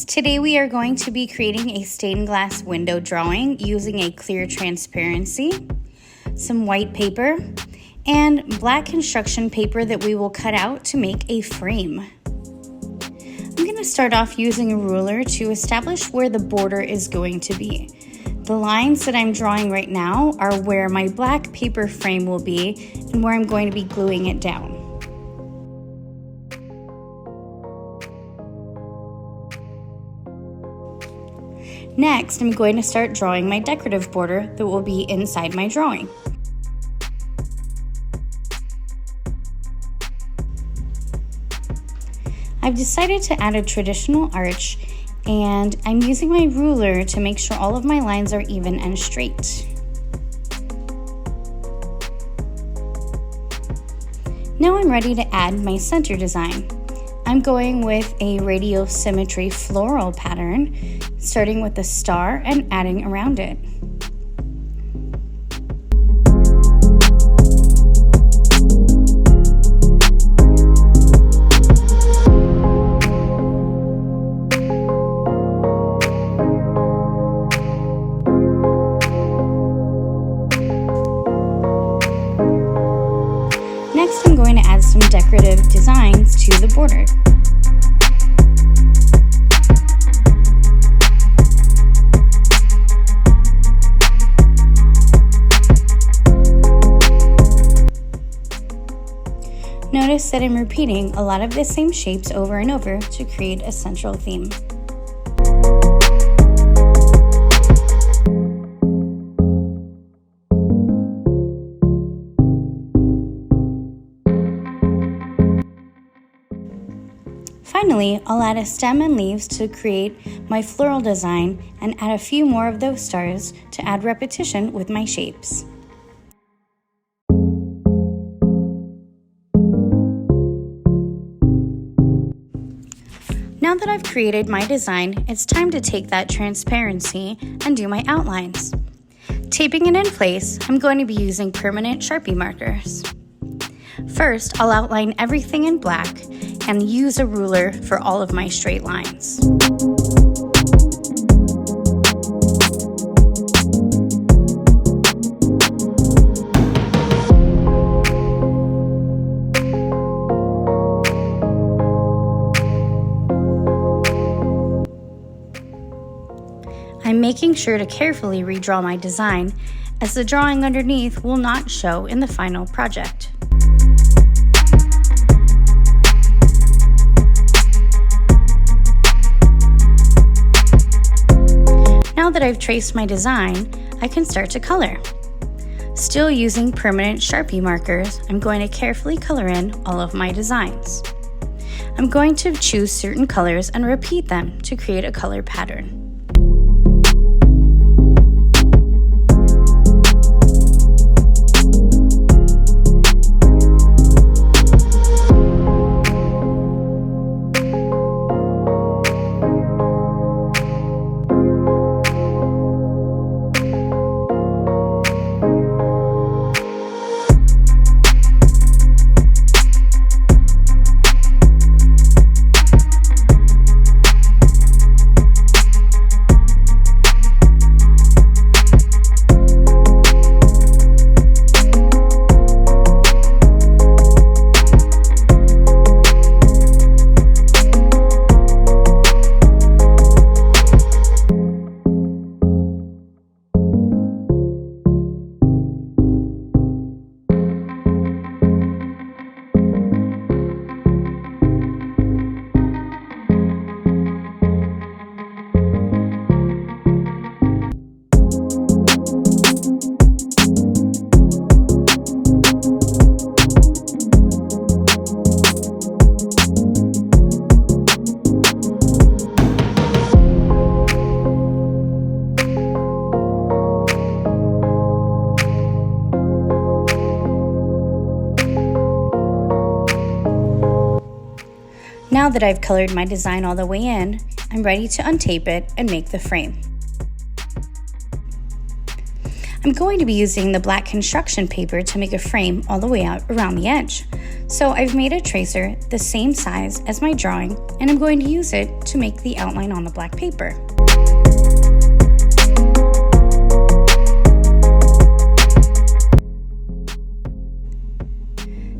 friends, today we are going to be creating a stained glass window drawing using a clear transparency, some white paper, and black construction paper that we will cut out to make a frame. I'm going to start off using a ruler to establish where the border is going to be. The lines that I'm drawing right now are where my black paper frame will be and where I'm going to be gluing it down. Next, I'm going to start drawing my decorative border that will be inside my drawing. I've decided to add a traditional arch, and I'm using my ruler to make sure all of my lines are even and straight. Now I'm ready to add my center design. I'm going with a radial symmetry floral pattern, starting with a star and adding around it. Next, I'm going to add some decorative designs to the border. Notice that I'm repeating a lot of the same shapes over and over to create a central theme. Finally, I'll add a stem and leaves to create my floral design and add a few more of those stars to add repetition with my shapes. Now that I've created my design, it's time to take that transparency and do my outlines. Taping it in place, I'm going to be using permanent Sharpie markers. First, I'll outline everything in black and use a ruler for all of my straight lines. I'm making sure to carefully redraw my design, as the drawing underneath will not show in the final project. Now that I've traced my design, I can start to color. Still using permanent Sharpie markers, I'm going to carefully color in all of my designs. I'm going to choose certain colors and repeat them to create a color pattern. Now that I've colored my design all the way in, I'm ready to untape it and make the frame. I'm going to be using the black construction paper to make a frame all the way out around the edge. So I've made a tracer the same size as my drawing, and I'm going to use it to make the outline on the black paper.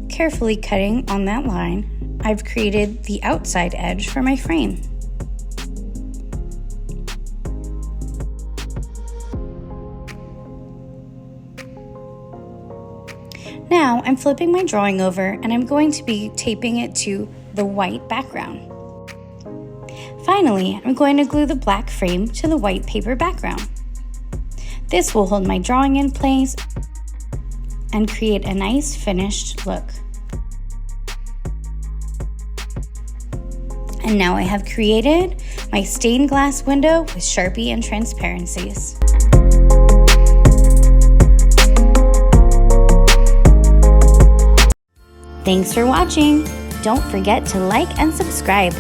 Carefully cutting on that line, I've created the outside edge for my frame. Now I'm flipping my drawing over and I'm going to be taping it to the white background. Finally, I'm going to glue the black frame to the white paper background. This will hold my drawing in place and create a nice finished look. And now I have created my stained glass window with Sharpie and transparencies. Thanks for watching. Don't forget to like and subscribe.